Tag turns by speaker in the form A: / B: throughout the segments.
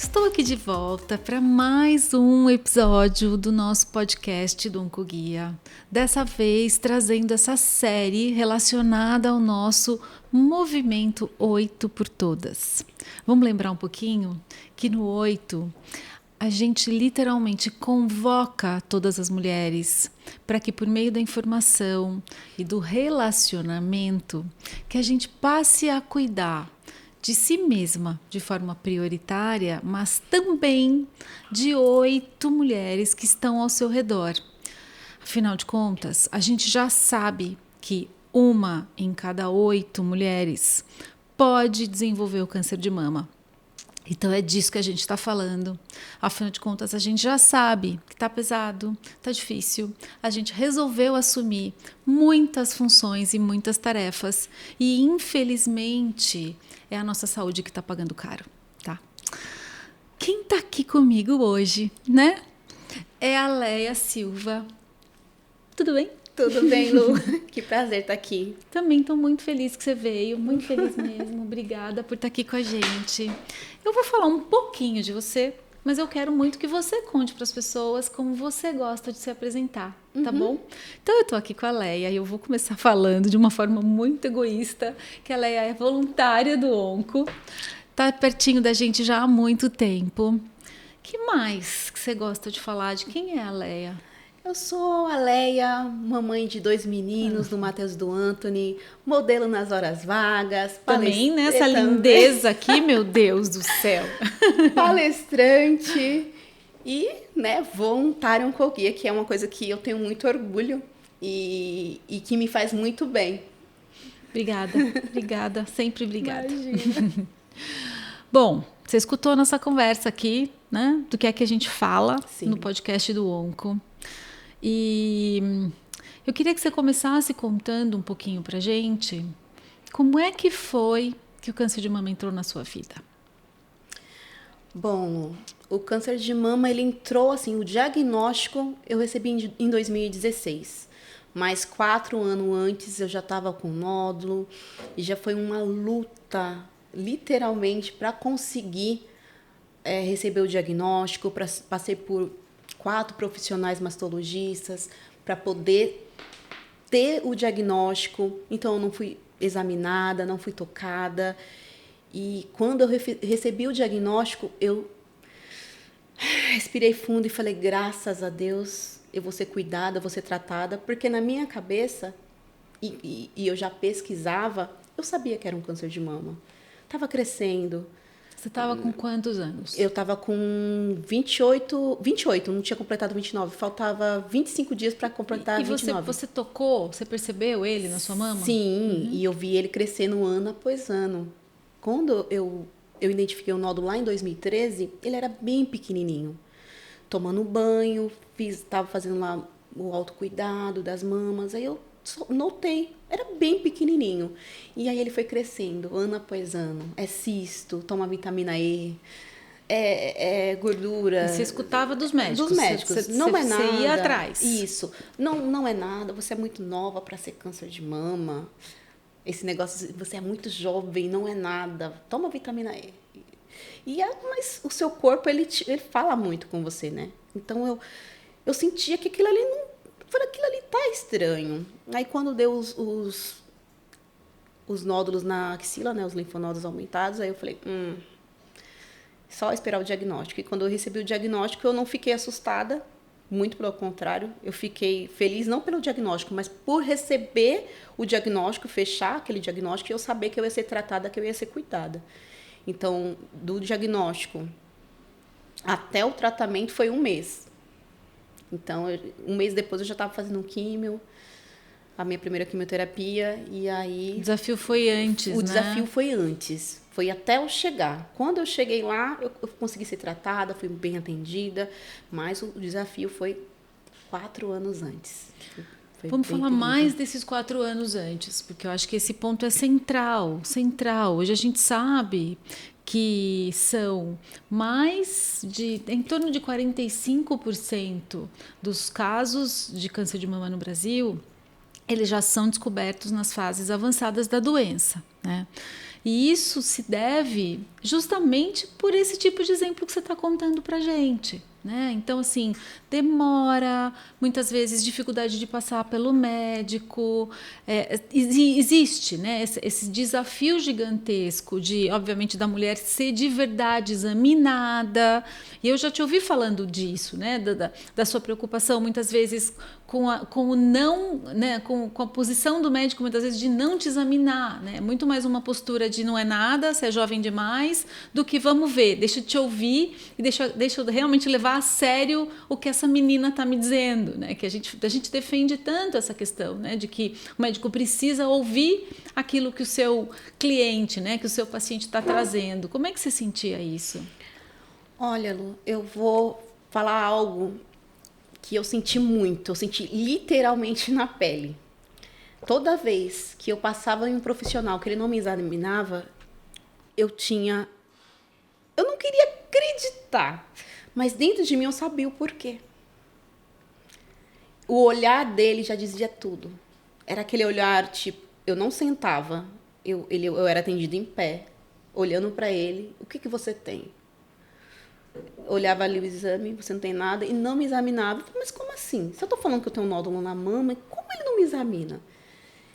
A: Estou aqui de volta para mais um episódio do nosso podcast do Oncoguia. Dessa vez trazendo essa série relacionada ao nosso movimento 8 por Todas. Vamos lembrar um pouquinho que no 8 a gente literalmente convoca todas as mulheres para que por meio da informação e do relacionamento que a gente passe a cuidar de si mesma de forma prioritária, mas também de 8 mulheres que estão ao seu redor. Afinal de contas, a gente já sabe que 1 em cada 8 mulheres pode desenvolver o câncer de mama. Então é disso que a gente está falando. Afinal de contas, a gente já sabe que está pesado, está difícil. A gente resolveu assumir muitas funções e muitas tarefas. E, infelizmente, é a nossa saúde que está pagando caro, tá? Quem está aqui comigo hoje, né? É a Leia Silva. Tudo bem?
B: Tudo bem, Lu? Que prazer estar aqui.
A: Também estou muito feliz que você veio, muito feliz mesmo. Obrigada por estar aqui com a gente. Eu vou falar um pouquinho de você, mas eu quero muito que você conte para as pessoas como você gosta de se apresentar, tá bom? Então eu estou aqui com a Leia e eu vou começar falando de uma forma muito egoísta, que a Leia é voluntária do Onco, tá pertinho da gente já há muito tempo. Que mais que você gosta de falar? De quem é a Leia?
B: Eu sou a Leia, mamãe de 2 meninos, do Matheus e do Anthony, modelo nas horas vagas.
A: Também, né? Essa lindeza aqui, meu Deus do céu.
B: Palestrante e, né, voluntária Oncoguia, que é uma coisa que eu tenho muito orgulho e que me faz muito bem.
A: Obrigada, sempre obrigada.
B: Imagina.
A: Bom, você escutou a nossa conversa aqui, né? Do que é que a gente fala
B: Sim.
A: no podcast do Onco. E eu queria que você começasse contando um pouquinho pra gente como é que foi que o câncer de mama entrou na sua vida.
B: Bom, o câncer de mama, ele entrou assim, o diagnóstico eu recebi em 2016. Mas 4 anos antes eu já estava com nódulo e já foi uma luta, literalmente, para conseguir receber o diagnóstico. Passei por 4 profissionais mastologistas para poder ter o diagnóstico. Então eu não fui examinada, não fui tocada. E quando eu recebi o diagnóstico, eu respirei fundo e falei, graças a Deus, eu vou ser cuidada, eu vou ser tratada, porque na minha cabeça, e eu já pesquisava, eu sabia que era um câncer de mama. Estava crescendo.
A: Você estava com quantos anos?
B: Eu estava com 28, não tinha completado 29, faltava 25 dias para completar 29.
A: E você tocou, você percebeu ele na sua mama?
B: Sim, e eu vi ele crescendo ano após ano. Quando eu identifiquei o nódulo lá em 2013, ele era bem pequenininho. Tomando banho, estava fazendo lá o autocuidado das mamas, aí eu notei, era bem pequenininho. E aí ele foi crescendo, ano após ano. É cisto, toma vitamina E, é gordura.
A: E você escutava dos médicos?
B: Dos médicos. Não é nada.
A: Você ia atrás.
B: Isso. Não é nada, você é muito nova para ser câncer de mama. Esse negócio, você é muito jovem, não é nada. Toma vitamina E. Mas o seu corpo, ele fala muito com você, né? Então, eu sentia que aquilo ali não... Aquilo ali tá estranho. Aí, quando deu os nódulos na axila, né? Os linfonodos aumentados, aí eu falei, só esperar o diagnóstico. E quando eu recebi o diagnóstico, eu não fiquei assustada. Muito pelo contrário, eu fiquei feliz não pelo diagnóstico, mas por receber o diagnóstico, fechar aquele diagnóstico e eu saber que eu ia ser tratada, que eu ia ser cuidada. Então, do diagnóstico até o tratamento foi 1 mês. Então, 1 mês depois eu já estava fazendo químio, a minha primeira quimioterapia, e aí...
A: O desafio foi antes, né?
B: O desafio foi antes. Foi até eu chegar. Quando eu cheguei lá, eu consegui ser tratada, fui bem atendida, mas o desafio foi 4 anos antes.
A: Vamos falar mais desses 4 anos antes, porque eu acho que esse ponto é central. Hoje a gente sabe que são em torno de 45% dos casos de câncer de mama no Brasil eles já são descobertos nas fases avançadas da doença, né? E isso se deve justamente por esse tipo de exemplo que você está contando para a gente, né? Então, assim, demora, muitas vezes dificuldade de passar pelo médico, existe, né, esse desafio gigantesco de, obviamente, da mulher ser de verdade examinada. E eu já te ouvi falando disso, né, da sua preocupação, muitas vezes com o não, né, com a posição do médico, muitas vezes de não te examinar, né? Muito mais uma postura de não é nada, você é jovem demais, do que vamos ver, deixa eu te ouvir e deixa eu realmente levar a sério o que essa menina está me dizendo, né? Que a gente defende tanto essa questão, né, de que o médico precisa ouvir aquilo que o seu cliente, né, que o seu paciente está trazendo. Como é que você sentia isso?
B: Olha, Lu, eu vou falar algo que eu senti muito, eu senti literalmente na pele. Toda vez que eu passava em um profissional que ele não me examinava, eu não queria acreditar, mas dentro de mim eu sabia o porquê. O olhar dele já dizia tudo. Era aquele olhar, tipo, eu não sentava, eu era atendida em pé, olhando para ele, o que você tem? Olhava ali o exame, você não tem nada, e não me examinava. Mas como assim? Se eu estou falando que eu tenho um nódulo na mama, como ele não me examina?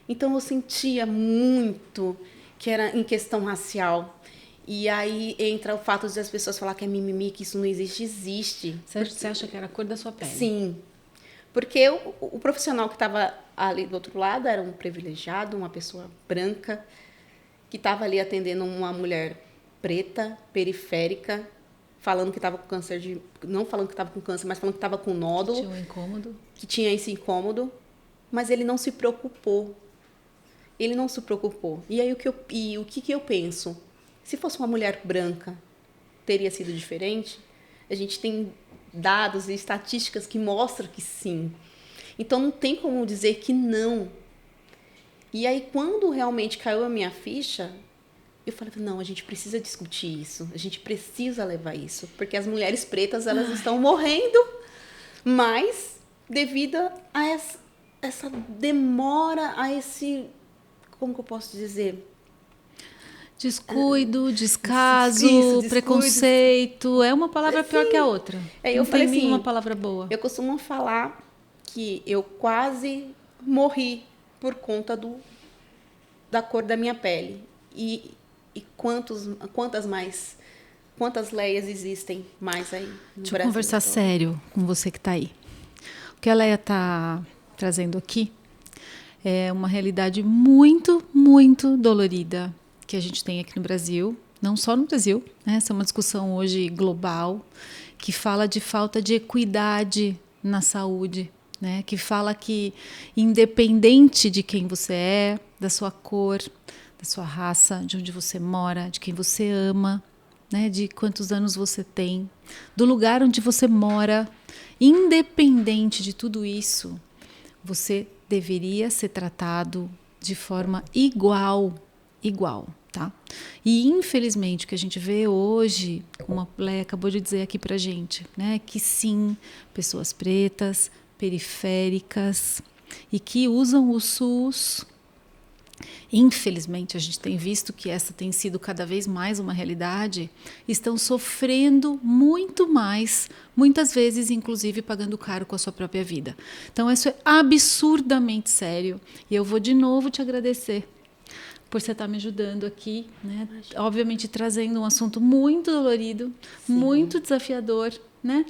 B: Então eu sentia muito que era em questão racial. E aí entra o fato de as pessoas falar que é mimimi, que isso não existe, existe.
A: Você acha que era a cor da sua pele?
B: Sim. Porque o profissional que estava ali do outro lado era um privilegiado, uma pessoa branca, que estava ali atendendo uma mulher preta, periférica, falando que estava com câncer não falando que estava com câncer, mas falando que estava com nódulo.
A: Tinha um incômodo.
B: Que tinha esse incômodo, mas ele não se preocupou. Ele não se preocupou. E aí o que eu penso? Se fosse uma mulher branca, teria sido diferente? A gente tem dados e estatísticas que mostram que sim. Então não tem como dizer que não. E aí quando realmente caiu a minha ficha, eu falei, não, a gente precisa discutir isso, a gente precisa levar isso, porque as mulheres pretas, elas estão morrendo, mas devido a essa demora, a esse, como que eu posso dizer?
A: Descuido, descaso, preconceito, é uma palavra pior que a outra.
B: Aí
A: não
B: eu falei
A: tem
B: assim,
A: nenhuma palavra boa.
B: Eu costumo falar que eu quase morri por conta da cor da minha pele. E quantas Leias existem mais aí no Brasil?
A: Deixa eu conversar sério com você que está aí. O que a Leia está trazendo aqui é uma realidade muito, muito dolorida que a gente tem aqui no Brasil, não só no Brasil, né? Essa é uma discussão hoje global, que fala de falta de equidade na saúde, né? Que fala que, independente de quem você é, da sua cor, da sua raça, de onde você mora, de quem você ama, né, de quantos anos você tem, do lugar onde você mora, independente de tudo isso, você deveria ser tratado de forma igual, tá? E infelizmente o que a gente vê hoje, como a Leia acabou de dizer aqui pra gente, né, que sim, pessoas pretas, periféricas e que usam o SUS. Infelizmente, a gente tem visto que essa tem sido cada vez mais uma realidade, estão sofrendo muito mais, muitas vezes, inclusive, pagando caro com a sua própria vida. Então, isso é absurdamente sério. E eu vou de novo te agradecer por você estar me ajudando aqui, né? Obviamente, trazendo um assunto muito dolorido, sim, muito desafiador, né?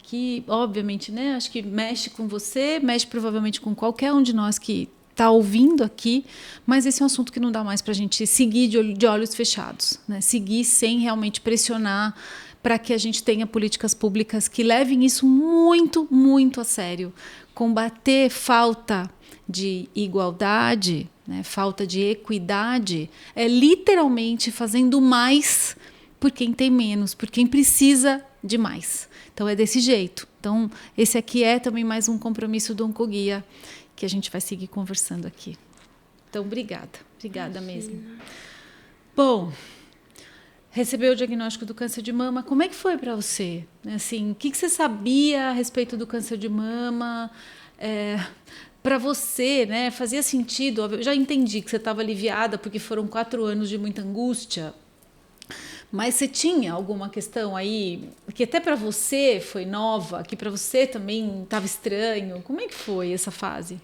A: Que, obviamente, né, acho que mexe com você, mexe provavelmente com qualquer um de nós que está ouvindo aqui, mas esse é um assunto que não dá mais para a gente seguir de olhos fechados, né? Seguir sem realmente pressionar para que a gente tenha políticas públicas que levem isso muito, muito a sério. Combater falta de igualdade, né? Falta de equidade, é literalmente fazendo mais por quem tem menos, por quem precisa de mais. Então é desse jeito. Então esse aqui é também mais um compromisso do Oncoguia, que a gente vai seguir conversando aqui. Então, obrigada mesmo. Bom, recebeu o diagnóstico do câncer de mama, como é que foi para você? Assim, o que você sabia a respeito do câncer de mama? para você, né, fazia sentido. Eu já entendi que você estava aliviada porque foram 4 anos de muita angústia. Mas você tinha alguma questão aí que até para você foi nova, que para você também estava estranho? Como é que foi essa fase?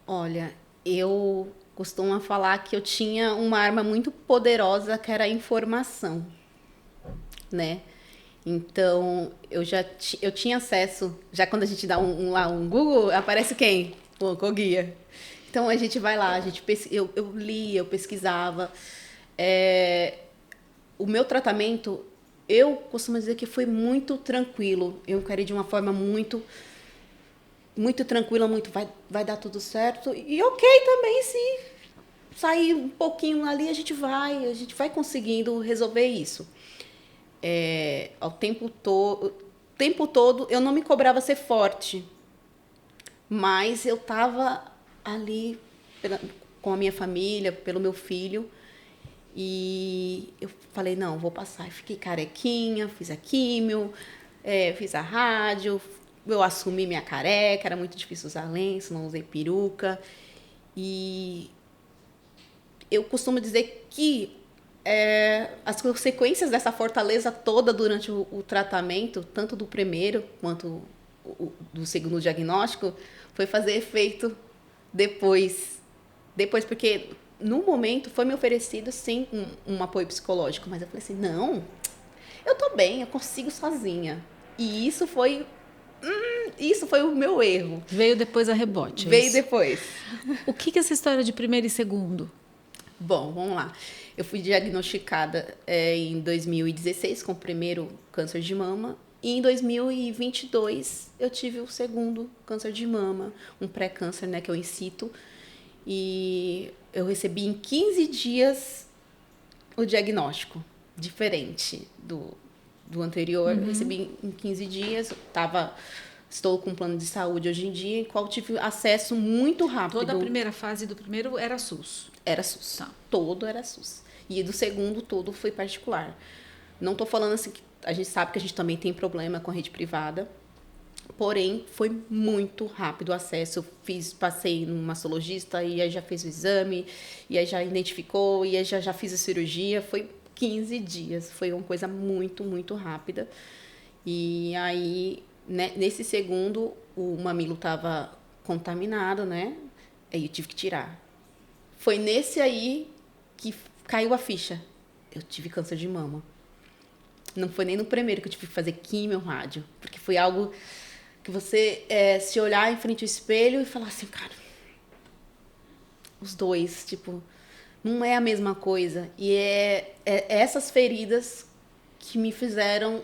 B: Olha, eu costumo falar que eu tinha uma arma muito poderosa que era a informação, né? Então, eu tinha acesso, já quando a gente dá um Google, aparece quem? O Coguia. Então, a gente vai lá, eu lia, eu pesquisava. O meu tratamento, eu costumo dizer que foi muito tranquilo. Eu encarei de uma forma muito tranquila, vai dar tudo certo. E ok também, se sair um pouquinho ali, a gente vai conseguindo resolver isso. Ao tempo todo, eu não me cobrava ser forte, mas eu estava ali com a minha família, pelo meu filho, e eu falei, não, vou passar. Eu fiquei carequinha, fiz a químio, fiz a rádio, eu assumi minha careca, era muito difícil usar lenço, não usei peruca. E eu costumo dizer que as consequências dessa fortaleza toda durante o tratamento, tanto do primeiro quanto do segundo diagnóstico, foi fazer efeito depois. Porque no momento foi me oferecido sim um apoio psicológico, mas eu falei assim, não, eu tô bem, eu consigo sozinha. E isso foi o meu erro.
A: Veio depois a rebote, é
B: Veio
A: isso?
B: depois.
A: O que é essa história de primeiro e segundo?
B: Bom, vamos lá. Eu fui diagnosticada em 2016 com o primeiro câncer de mama. E em 2022 eu tive o segundo câncer de mama, um pré-câncer, né, que eu incito. E eu recebi em 15 dias o diagnóstico, diferente do anterior. Eu recebi em 15 dias, estou com um plano de saúde hoje em dia, em qual tive acesso muito rápido.
A: Toda a primeira fase do primeiro era SUS?
B: Era SUS. Tá. Todo era SUS. E do segundo, todo foi particular. Não estou falando assim que a gente sabe que a gente também tem problema com a rede privada, porém, foi muito rápido o acesso. Eu passei num mastologista e aí já fez o exame, e aí já identificou, e aí já fiz a cirurgia. Foi 15 dias. Foi uma coisa muito, muito rápida. E aí, né, nesse segundo, o mamilo estava contaminado, né? Aí eu tive que tirar. Foi nesse aí que caiu a ficha. Eu tive câncer de mama. Não foi nem no primeiro que eu tive que fazer químio, rádio. Porque foi algo que você se olhar em frente ao espelho e falar assim, cara, os dois, tipo, não é a mesma coisa. E é essas feridas que me fizeram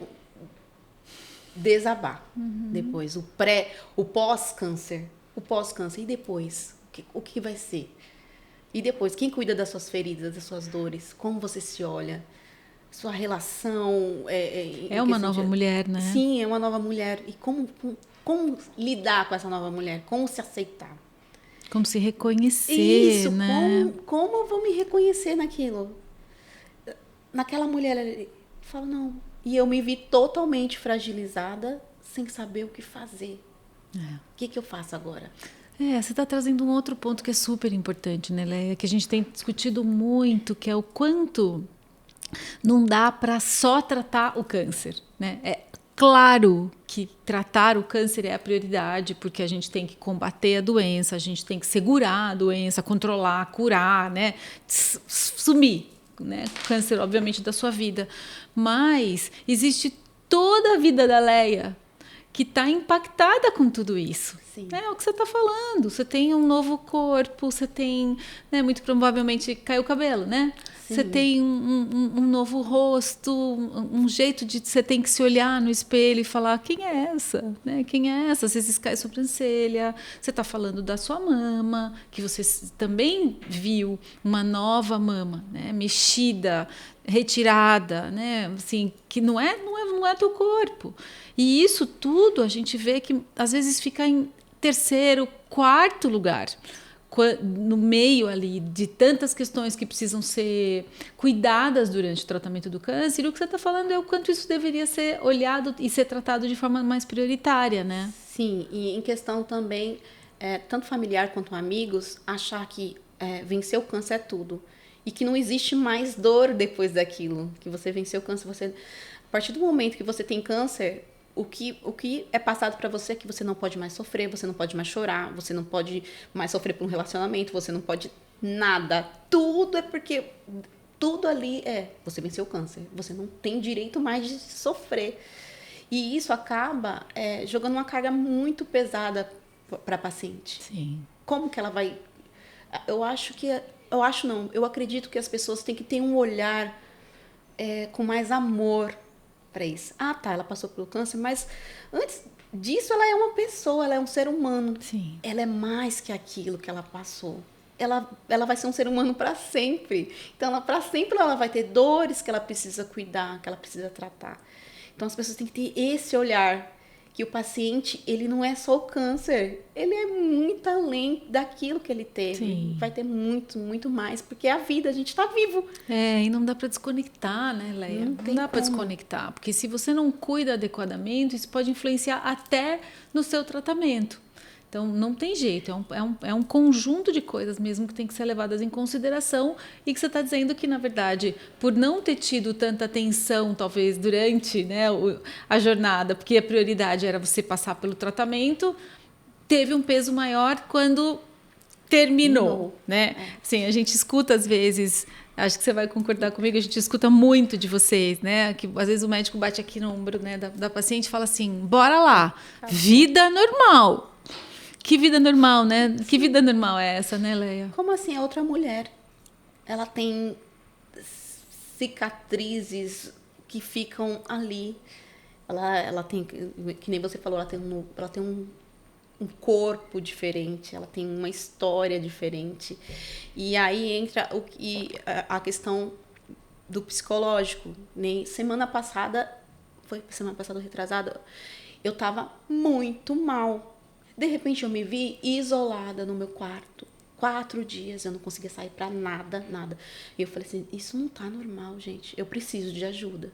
B: desabar. Depois, o pós-câncer. E depois? O que vai ser? E depois, quem cuida das suas feridas, das suas dores? Como você se olha? Sua relação...
A: É uma nova mulher, né?
B: Sim, é uma nova mulher. E como lidar com essa nova mulher? Como se aceitar?
A: Como se reconhecer,
B: isso,
A: né?
B: Como eu vou me reconhecer naquilo? Naquela mulher ali. Eu falo, não. E eu me vi totalmente fragilizada, sem saber o que fazer. O que eu faço agora?
A: Você está trazendo um outro ponto que é super importante, né, Leia? Que a gente tem discutido muito, que é o quanto não dá para só tratar o câncer, né? É claro que tratar o câncer é a prioridade, porque a gente tem que combater a doença, a gente tem que segurar a doença, controlar, curar, né? Sumir, né? O câncer, obviamente, da sua vida. Mas existe toda a vida da Leia que está impactada com tudo isso.
B: Sim.
A: É o que você está falando. Você tem um novo corpo, você tem, né, muito provavelmente caiu o cabelo, né? Sim. Você tem um novo rosto, um jeito de você tem que se olhar no espelho e falar quem é essa, né? Quem é essa? Às vezes cai a sobrancelha. Você está falando da sua mama, que você também viu uma nova mama, né? Mexida, retirada, né? Assim, que não é teu corpo. E isso tudo a gente vê que às vezes fica em terceiro, quarto lugar, no meio ali de tantas questões que precisam ser cuidadas durante o tratamento do câncer. E o que você está falando é o quanto isso deveria ser olhado e ser tratado de forma mais prioritária, né?
B: Sim, e em questão também tanto familiar quanto amigos, achar que vencer o câncer é tudo. E que não existe mais dor depois daquilo. Que você venceu o câncer, a partir do momento que você tem câncer, o que é passado para você é que você não pode mais sofrer, você não pode mais chorar, você não pode mais sofrer por um relacionamento, você não pode nada. Tudo é porque tudo ali você venceu o câncer. Você não tem direito mais de sofrer. E isso acaba jogando uma carga muito pesada para a paciente.
A: Sim.
B: Como que ela vai... Eu acredito que as pessoas têm que ter um olhar com mais amor para isso. Ah, tá, ela passou pelo câncer, mas antes disso ela é uma pessoa, ela é um ser humano.
A: Sim.
B: Ela é mais que aquilo que ela passou. Ela vai ser um ser humano para sempre. Então, para sempre ela vai ter dores que ela precisa cuidar, que ela precisa tratar. Então, as pessoas têm que ter esse olhar, que o paciente, ele não é só o câncer, ele é muito além daquilo que ele teve.
A: Sim.
B: Vai ter muito, muito mais, porque é a vida, a gente está vivo.
A: E não dá para desconectar, né, Leia? Não dá para desconectar, porque se você não cuida adequadamente, isso pode influenciar até no seu tratamento. Então, não tem jeito, é um conjunto de coisas mesmo que tem que ser levadas em consideração e que você está dizendo que, na verdade, por não ter tido tanta atenção, talvez, durante, né, a jornada, porque a prioridade era você passar pelo tratamento, teve um peso maior quando terminou, né? Assim, a gente escuta às vezes, acho que você vai concordar comigo, a gente escuta muito de vocês, né? Que às vezes o médico bate aqui no ombro, né, da paciente e fala assim, bora lá, vida normal. Que vida normal, né? Que vida normal é essa, né, Leia?
B: Como assim? É outra mulher. Ela tem cicatrizes que ficam ali. Ela tem, que nem você falou, ela tem um corpo diferente, ela tem uma história diferente. E aí entra a questão do psicológico. Semana passada ou retrasada, eu estava muito mal. De repente eu me vi isolada no meu quarto. 4 dias eu não conseguia sair para nada. E eu falei assim, isso não tá normal, gente. Eu preciso de ajuda.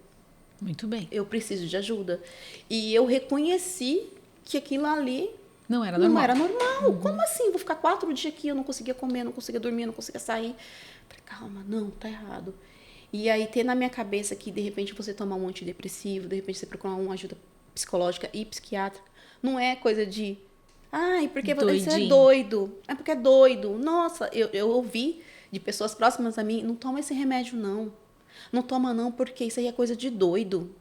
A: Muito bem.
B: Eu preciso de ajuda. E eu reconheci que aquilo ali
A: não era normal.
B: Como assim? Vou ficar 4 dias aqui, eu não conseguia comer, não conseguia dormir, não conseguia sair. Falei, calma, não, tá errado. E aí ter na minha cabeça que de repente você tomar um antidepressivo, de repente você procurar uma ajuda psicológica e psiquiátrica, não é coisa de... Ai, porque você é doido. É porque é doido. Nossa, eu ouvi de pessoas próximas a mim, não toma esse remédio, não. Não toma, não, porque isso aí é coisa de doido.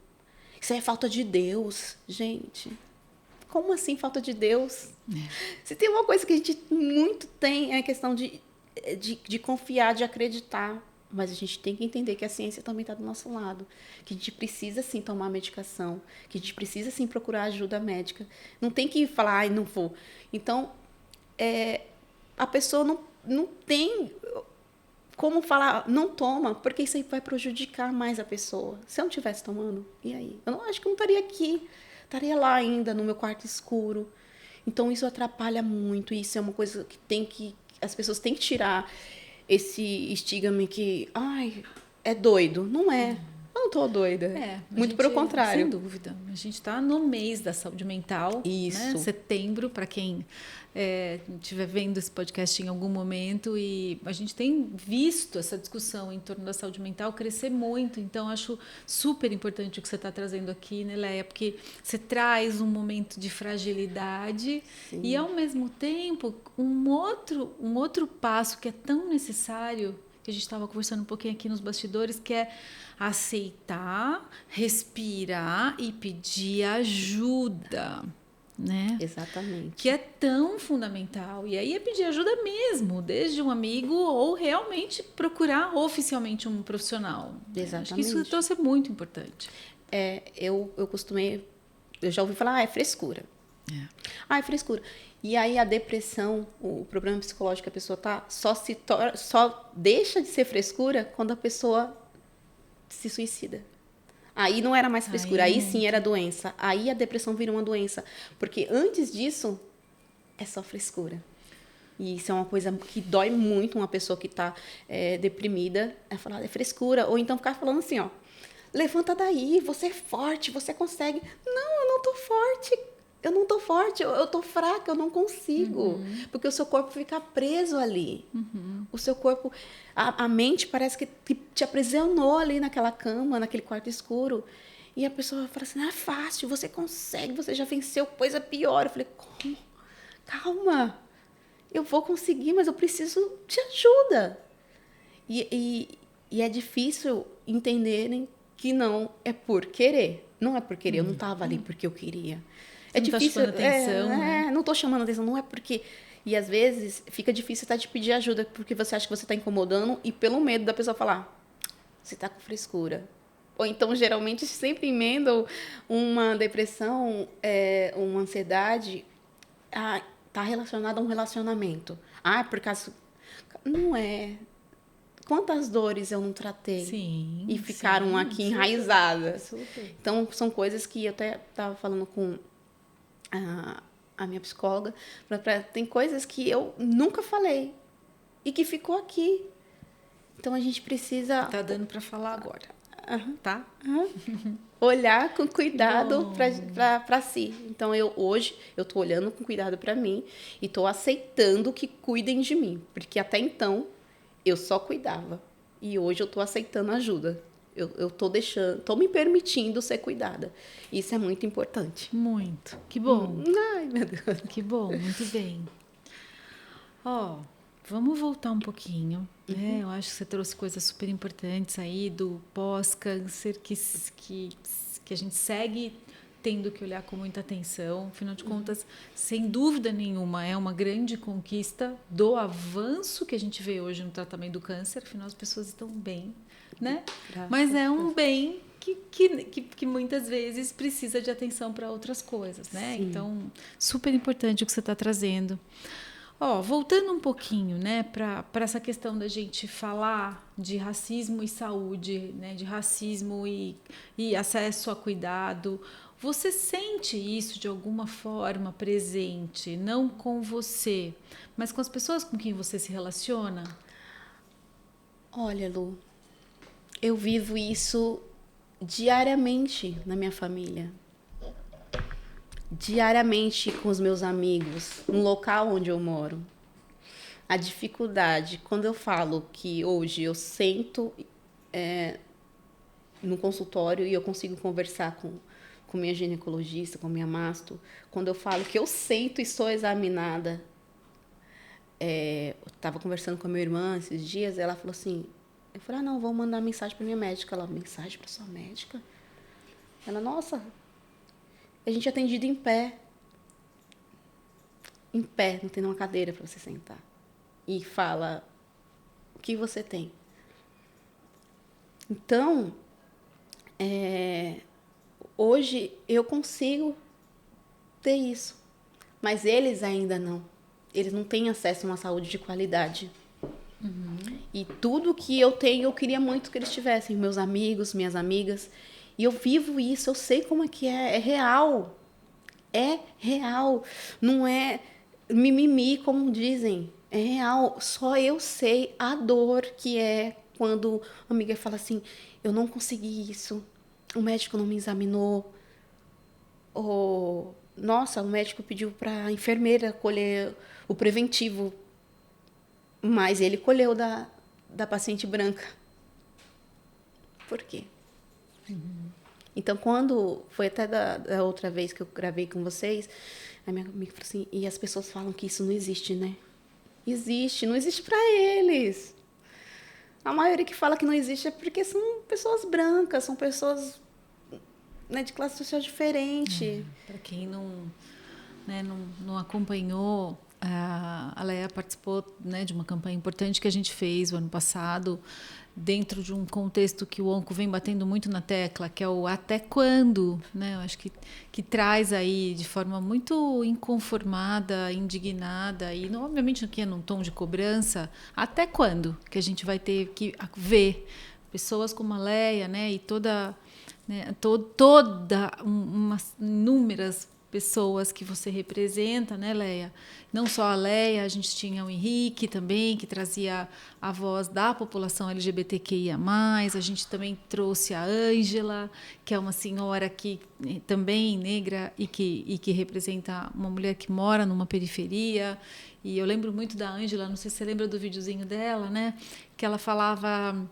B: Isso aí é falta de Deus. Gente, como assim falta de Deus? Se tem uma coisa que a gente muito tem, é a questão de confiar, de acreditar. Mas a gente tem que entender que a ciência também está do nosso lado. Que a gente precisa, sim, tomar medicação. Que a gente precisa, sim, procurar ajuda médica. Não tem que falar, ai, não vou. Então, a pessoa não tem como falar, não toma, porque isso aí vai prejudicar mais a pessoa. Se eu não estivesse tomando, e aí? Eu acho que eu não estaria aqui. Estaria lá ainda, no meu quarto escuro. Então, isso atrapalha muito. Isso é uma coisa que as pessoas têm que tirar esse estigma que, ai, é doido. Não é. Eu não tô doida. Muito pelo contrário.
A: Sem dúvida. A gente está no mês da saúde mental.
B: Isso.
A: Né? Setembro, para quem estiver vendo esse podcast em algum momento. E a gente tem visto essa discussão em torno da saúde mental crescer muito. Então, acho super importante o que você está trazendo aqui, né, Leia? Porque você traz um momento de fragilidade. Sim. E, ao mesmo tempo, um outro passo que é tão necessário, que a gente estava conversando um pouquinho aqui nos bastidores, que é aceitar, respirar e pedir ajuda, né?
B: Exatamente.
A: Que é tão fundamental. E aí é pedir ajuda mesmo, desde um amigo ou realmente procurar oficialmente um profissional.
B: Exatamente.
A: Acho que isso trouxe muito importante.
B: Eu já ouvi falar, é frescura. É frescura. E aí a depressão, o problema psicológico que a pessoa tá, só deixa de ser frescura quando a pessoa se suicida. Aí não era mais frescura, aí sim era doença. Aí a depressão vira uma doença. Porque antes disso, é só frescura. E isso é uma coisa que dói muito uma pessoa que está deprimida. É falar, é frescura. Ou então ficar falando assim, ó, levanta daí, você é forte, você consegue. Não, eu não tô forte. eu não tô forte, eu tô fraca, eu não consigo. Porque o seu corpo fica preso ali. O seu corpo, a mente parece que te aprisionou ali naquela cama, naquele quarto escuro. E a pessoa fala assim, é fácil, você consegue, você já venceu coisa pior. Eu falei, como? Calma, eu vou conseguir, mas eu preciso de ajuda. E é difícil entenderem que não é por querer. Não é por querer, eu não estava ali porque eu queria.
A: Você
B: É
A: não
B: difícil.
A: tá chamando atenção, né?
B: Não estou chamando atenção, não é porque. E às vezes fica difícil até de pedir ajuda, porque você acha que você está incomodando e pelo medo da pessoa falar, você está com frescura. Ou então, geralmente, sempre emendam uma depressão, uma ansiedade, está relacionada a um relacionamento. Por causa. Não é. Quantas dores eu não tratei?
A: Sim.
B: E ficaram aqui enraizadas.
A: Super.
B: Então, são coisas que eu até estava falando com a minha psicóloga. Tem coisas que eu nunca falei e que ficou aqui. Então, a gente precisa...
A: Tá dando para falar agora, tá?
B: Olhar com cuidado para si. Então, hoje, eu estou olhando com cuidado para mim e estou aceitando que cuidem de mim. Porque até então, eu só cuidava. E hoje eu estou aceitando ajuda. Eu estou me permitindo ser cuidada. Isso é muito importante.
A: Muito. Que bom.
B: Ai, meu Deus.
A: Que bom, muito bem. Vamos voltar um pouquinho. Né? Eu acho que você trouxe coisas super importantes aí do pós-câncer que a gente segue tendo que olhar com muita atenção. Afinal de contas, sem dúvida nenhuma, é uma grande conquista do avanço que a gente vê hoje no tratamento do câncer. Afinal, as pessoas estão bem, né? Mas é um bem que muitas vezes precisa de atenção para outras coisas, né? Sim. Então, super importante o que você está trazendo. Voltando um pouquinho, né, para essa questão da gente falar de racismo e saúde, né, de racismo e acesso a cuidado, você sente isso de alguma forma presente, não com você, mas com as pessoas com quem você se relaciona?
B: Olha, Lu, eu vivo isso diariamente na minha família. Diariamente com os meus amigos, no local onde eu moro. A dificuldade, quando eu falo que hoje eu sento no consultório e eu consigo conversar com minha ginecologista, com minha masto, quando eu falo que eu sento e sou examinada, eu estava conversando com a minha irmã esses dias, ela falou assim, eu falei, não, vou mandar mensagem para minha médica. Ela, mensagem para sua médica? Ela, nossa... A gente é atendido em pé. Em pé, não tem uma cadeira para você sentar. E fala, o que você tem? Então, hoje eu consigo ter isso. Mas eles ainda não. Eles não têm acesso a uma saúde de qualidade. E tudo que eu tenho, eu queria muito que eles tivessem. Meus amigos, minhas amigas... E eu vivo isso, eu sei como é que é real. É real. Não é mimimi, como dizem. É real. Só eu sei a dor que é quando a amiga fala assim, eu não consegui isso, o médico não me examinou. Ou, nossa, o médico pediu para a enfermeira colher o preventivo, mas ele colheu da paciente branca. Por quê? Então, quando foi até da outra vez que eu gravei com vocês, a minha amiga falou assim, e as pessoas falam que isso não existe, né? Existe, não existe para eles. A maioria que fala que não existe é porque são pessoas brancas, são pessoas, né, de classe social diferente.
A: Para quem não acompanhou, a Leia participou, né, de uma campanha importante que a gente fez o ano passado, dentro de um contexto que o Onco vem batendo muito na tecla, que é o até quando, né? Eu acho que traz aí de forma muito inconformada, indignada e, obviamente, que é num tom de cobrança, até quando que a gente vai ter que ver pessoas como a Leia, né? E toda inúmeras pessoas que você representa, né, Leia? Não só a Leia, a gente tinha o Henrique também, que trazia a voz da população LGBTQIA+, a gente também trouxe a Ângela, que é uma senhora que também negra e que representa uma mulher que mora numa periferia. E eu lembro muito da Ângela, não sei se você lembra do videozinho dela, né? Que ela falava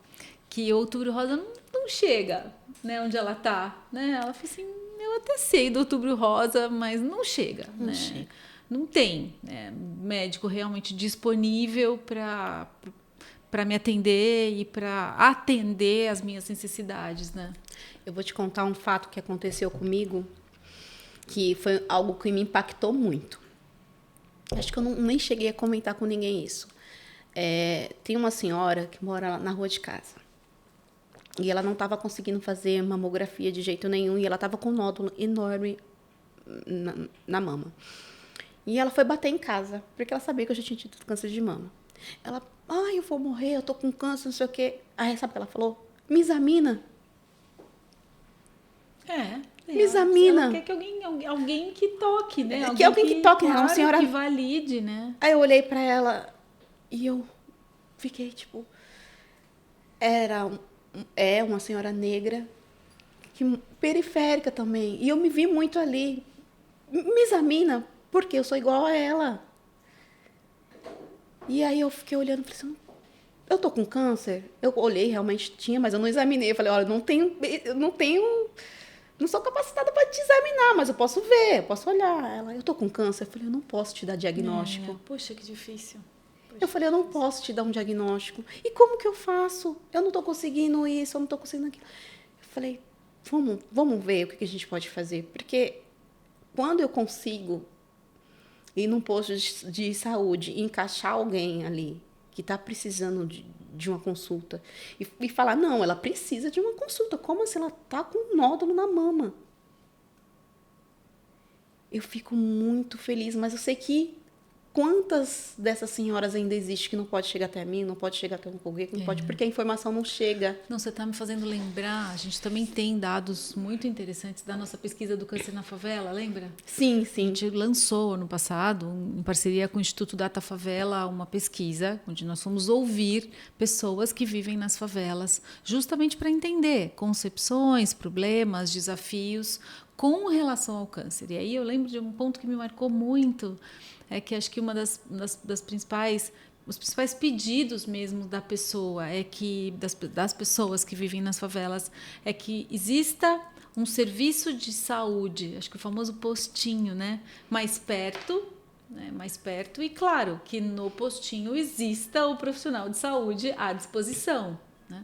A: que Outubro Rosa não chega, né, onde ela está, né? Ela falou assim, eu até sei do Outubro Rosa, mas não chega,
B: Não
A: né?
B: chega.
A: Não tem, né, médico realmente disponível para me atender e para atender as minhas necessidades, né?
B: Eu vou te contar um fato que aconteceu comigo, que foi algo que me impactou muito. Acho que eu nem cheguei a comentar com ninguém isso. Tem uma senhora que mora na rua de casa. E ela não estava conseguindo fazer mamografia de jeito nenhum. E ela estava com um nódulo enorme na mama. E ela foi bater em casa, porque ela sabia que eu já tinha tido câncer de mama. Ela, eu vou morrer, eu tô com câncer, não sei o quê. Aí, sabe o que ela falou? Me examina. Me examina.
A: Ela quer que alguém que toque, né?
B: Alguém que toque,
A: claro,
B: uma senhora
A: que valide, né?
B: Aí eu olhei para ela e eu fiquei tipo, é uma senhora negra, periférica também, e eu me vi muito ali. Me examina, porque eu sou igual a ela. E aí eu fiquei olhando e falei assim, eu tô com câncer? Eu olhei, realmente tinha, mas eu não examinei. Eu falei, olha, não sou capacitada para te examinar, mas eu posso ver, eu posso olhar. Ela, eu tô com câncer? Eu falei, eu não posso te dar diagnóstico.
A: Poxa, que difícil.
B: Eu falei, eu não posso te dar um diagnóstico. E como que eu faço? Eu não estou conseguindo isso, eu não estou conseguindo aquilo. Eu falei, vamos ver o que a gente pode fazer. Porque quando eu consigo ir num posto de saúde e encaixar alguém ali que está precisando de uma consulta e falar, não, ela precisa de uma consulta. Como assim ela está com um nódulo na mama? Eu fico muito feliz, mas eu sei que quantas dessas senhoras ainda existem que não pode chegar até mim, não pode chegar até um currículo, não pode, porque a informação não chega.
A: Não, você está me fazendo lembrar, a gente também tem dados muito interessantes da nossa pesquisa do câncer na favela, lembra?
B: Sim.
A: A gente lançou ano passado, em parceria com o Instituto Data Favela, uma pesquisa onde nós fomos ouvir pessoas que vivem nas favelas, justamente para entender concepções, problemas, desafios com relação ao câncer. E aí eu lembro de um ponto que me marcou muito, é que acho que uma das principais, os principais pedidos mesmo da pessoa é que das pessoas que vivem nas favelas é que exista um serviço de saúde, acho que o famoso postinho, né, mais perto, e claro que no postinho exista o profissional de saúde à disposição, né?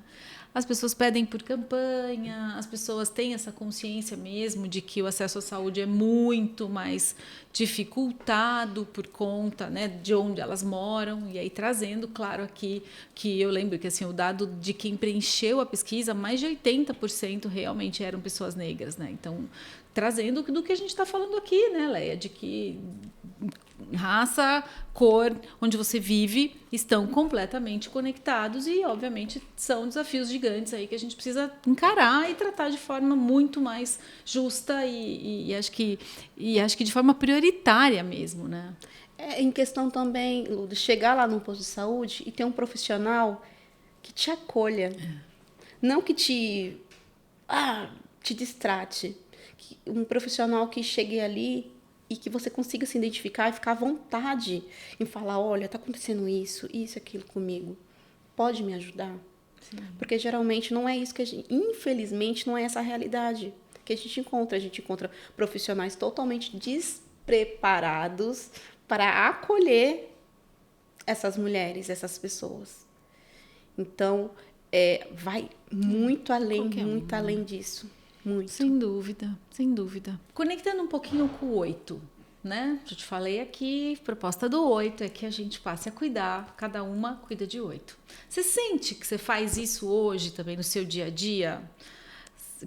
A: As pessoas pedem por campanha, as pessoas têm essa consciência mesmo de que o acesso à saúde é muito mais dificultado por conta, né, de onde elas moram. E aí trazendo, claro, aqui que eu lembro que assim, o dado de quem preencheu a pesquisa, mais de 80% realmente eram pessoas negras, né? Então, trazendo do que a gente está falando aqui, né, Leia? De que raça, cor, onde você vive, estão completamente conectados e, obviamente, são desafios gigantes aí que a gente precisa encarar e tratar de forma muito mais justa e acho que de forma prioritária mesmo, né?
B: Em questão também de chegar lá no posto de saúde e ter um profissional que te acolha, não que te distrate, um profissional que chegue ali e que você consiga se identificar e ficar à vontade em falar, olha, está acontecendo isso, aquilo comigo. Pode me ajudar? Sim. Porque geralmente não é isso que infelizmente, não é essa a realidade que a gente encontra. A gente encontra profissionais totalmente despreparados para acolher essas mulheres, essas pessoas. Então, vai muito além disso. Muito.
A: Sem dúvida, sem dúvida. Conectando um pouquinho com o 8, né? Já te falei aqui, a proposta do 8 é que a gente passe a cuidar, cada uma cuida de 8. Você sente que você faz isso hoje também no seu dia a dia?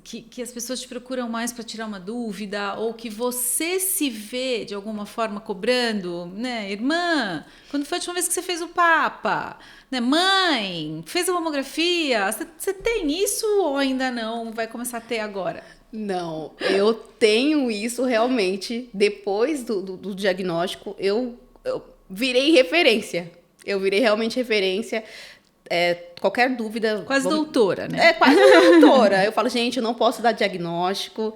A: Que as pessoas te procuram mais para tirar uma dúvida ou que você se vê de alguma forma cobrando, né? Irmã, quando foi a última vez que você fez o Papa? Né? Mãe, fez a mamografia? Você tem isso ou ainda não? Vai começar a ter agora?
B: Não, eu tenho isso realmente. Depois do diagnóstico, eu virei referência. Eu virei realmente referência. Qualquer dúvida...
A: Quase doutora, né?
B: É, quase uma doutora. Eu falo, gente, eu não posso dar diagnóstico.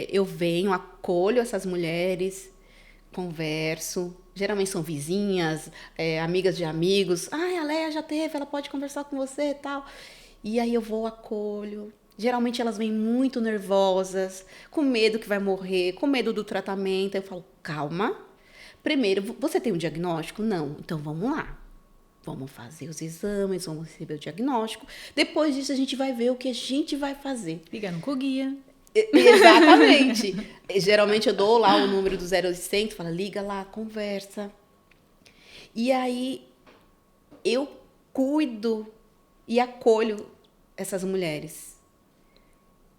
B: Eu venho, acolho essas mulheres, converso. Geralmente são vizinhas, amigas de amigos. Ai, a Léa já teve, ela pode conversar com você e tal. E aí eu vou, acolho. Geralmente elas vêm muito nervosas, com medo que vai morrer, com medo do tratamento. Eu falo, calma. Primeiro, você tem um diagnóstico? Não. Então vamos lá. Vamos fazer os exames, vamos receber o diagnóstico. Depois disso, a gente vai ver o que a gente vai fazer.
A: Liga no Coguia.
B: Exatamente. Geralmente eu dou lá o número do 0800, fala, liga lá, conversa. E aí eu cuido e acolho essas mulheres.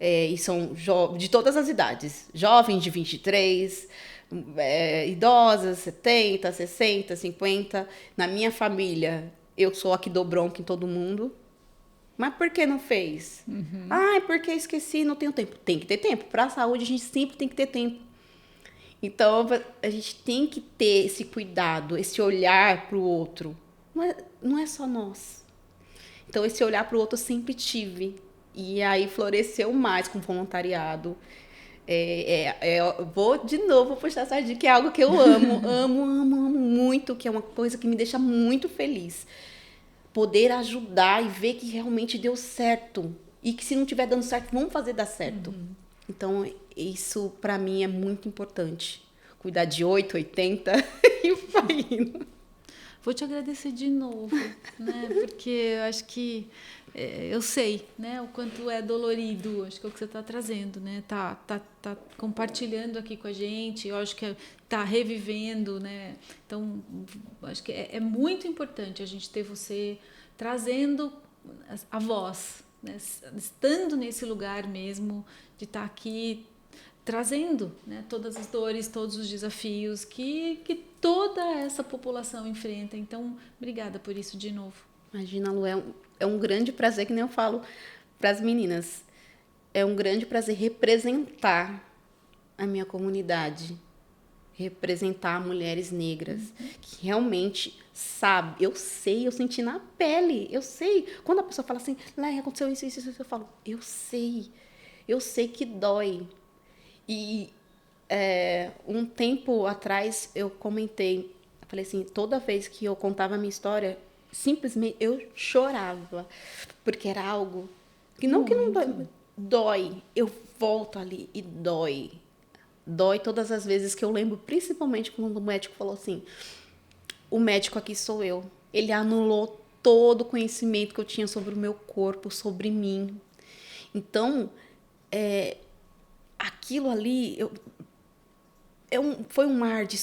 B: E são de todas as idades. Jovens de 23, idosas, 70, 60, 50. Na minha família, eu sou a que dou bronca em todo mundo. Mas por que não fez? Uhum. Ah, é porque esqueci, não tenho tempo. Tem que ter tempo. Para a saúde, a gente sempre tem que ter tempo. Então, a gente tem que ter esse cuidado, esse olhar para o outro. Não é só nós. Então, esse olhar para o outro eu sempre tive. E aí, floresceu mais com voluntariado. Vou de novo puxar essa dica, que é algo que eu amo. amo muito, que é uma coisa que me deixa muito feliz. Poder ajudar e ver que realmente deu certo. E que se não estiver dando certo, vamos fazer dar certo. Uhum. Então, isso para mim é muito importante. Cuidar de 8, 80 e vai indo.
A: Vou te agradecer de novo, né? Porque eu acho que eu sei, né? O quanto é dolorido, acho que é o que você está trazendo, né? Tá compartilhando aqui com a gente, eu acho que tá revivendo, né? Então, acho que é muito importante a gente ter você trazendo a voz, né? Estando nesse lugar mesmo, de estar aqui trazendo, né, todas as dores, todos os desafios que toda essa população enfrenta. Então, obrigada por isso de novo.
B: Imagina, Lu, é um grande prazer, que nem eu falo para as meninas, é um grande prazer representar a minha comunidade, representar mulheres negras, que realmente sabe, eu senti na pele, eu sei. Quando a pessoa fala assim, Léa, aconteceu isso, eu falo, eu sei que dói. E um tempo atrás eu comentei, eu falei assim, toda vez que eu contava a minha história, simplesmente eu chorava, porque era algo que não dói. Eu volto ali e dói. Dói todas as vezes que eu lembro, principalmente quando o médico falou assim, o médico aqui sou eu. Ele anulou todo o conhecimento que eu tinha sobre o meu corpo, sobre mim. Então, aquilo ali foi um mar de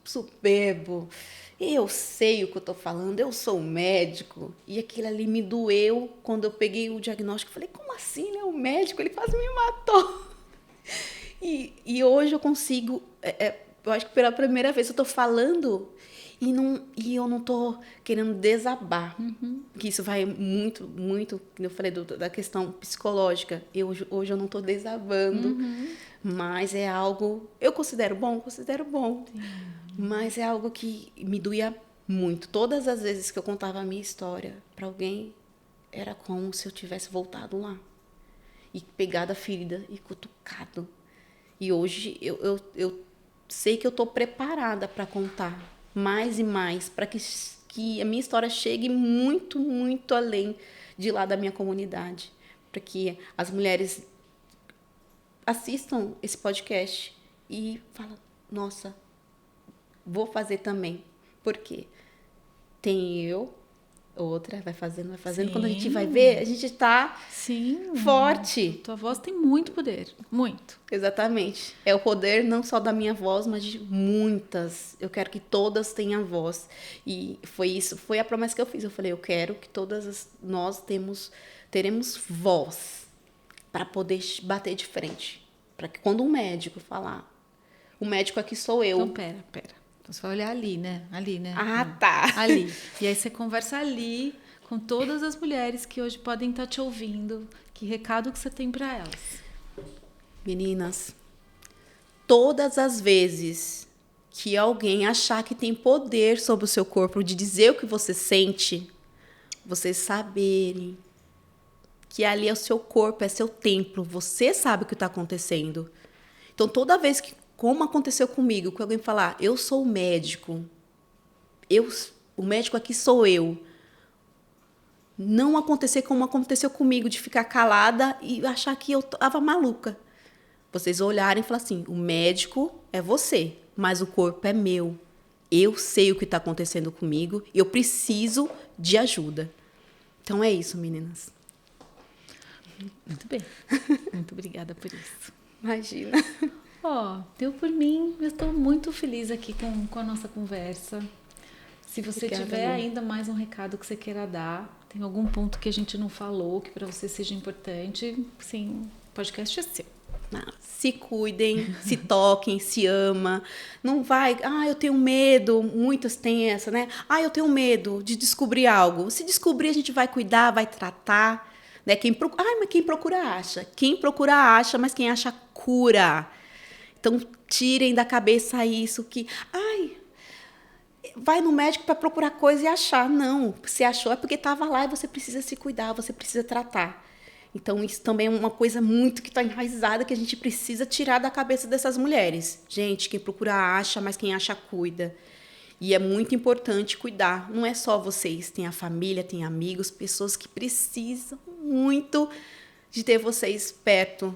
B: soberbo. Eu sei o que eu estou falando, eu sou médico. E aquilo ali me doeu quando eu peguei o diagnóstico. Falei, como assim, né? O médico, ele quase me matou. E hoje eu consigo, eu acho que pela primeira vez eu estou falando e eu não estou querendo desabar. Uhum. Que isso vai muito, muito, como eu falei, da questão psicológica. Hoje eu não estou desabando, mas é algo, eu considero bom. Sim. Mas é algo que me doía muito. Todas as vezes que eu contava a minha história para alguém, era como se eu tivesse voltado lá. E pegado a ferida e cutucado. E hoje eu sei que eu estou preparada para contar mais e mais, para que a minha história chegue muito, muito além de lá da minha comunidade. Para que as mulheres assistam esse podcast e falem, nossa, vou fazer também. Por quê? Tem eu, outra, vai fazendo. Sim. Quando a gente vai ver, a gente está forte.
A: Tua voz tem muito poder, muito.
B: Exatamente. É o poder não só da minha voz, mas de muitas. Eu quero que todas tenham voz. E foi a promessa que eu fiz. Eu falei, eu quero que nós teremos voz para poder bater de frente. Para que quando um médico falar, o médico aqui sou eu.
A: Então, pera. Então, você vai olhar ali, né?
B: Ah, tá.
A: Ali. E aí você conversa ali com todas as mulheres que hoje podem estar te ouvindo. Que recado que você tem para elas?
B: Meninas, todas as vezes que alguém achar que tem poder sobre o seu corpo, de dizer o que você sente, vocês saberem que ali é o seu corpo, é seu templo, você sabe o que está acontecendo. Então, toda vez que, como aconteceu comigo, que alguém falar, eu sou o médico, o médico aqui sou eu, não acontecer como aconteceu comigo, de ficar calada e achar que eu estava maluca. Vocês olharem e falar assim, o médico é você, mas o corpo é meu. Eu sei o que está acontecendo comigo e eu preciso de ajuda. Então é isso, meninas.
A: Muito bem. Muito obrigada por isso.
B: Imagina.
A: Deu por mim. Eu estou muito feliz aqui com a nossa conversa. Se você tiver ainda mais um recado que você queira dar, tem algum ponto que a gente não falou, que para você seja importante, sim, o podcast é seu.
B: Se cuidem, se toquem, se ama. Não vai, eu tenho medo. Muitas têm essa, né? Eu tenho medo de descobrir algo. Se descobrir, a gente vai cuidar, vai tratar. Né? Mas quem procura acha. Quem procura acha, mas quem acha cura. Então, tirem da cabeça isso que... vai no médico para procurar coisa e achar. Não, se achou é porque estava lá e você precisa se cuidar, você precisa tratar. Então, isso também é uma coisa muito que está enraizada, que a gente precisa tirar da cabeça dessas mulheres. Gente, quem procura acha, mas quem acha cuida. E é muito importante cuidar. Não é só vocês, tem a família, tem amigos, pessoas que precisam muito de ter vocês perto.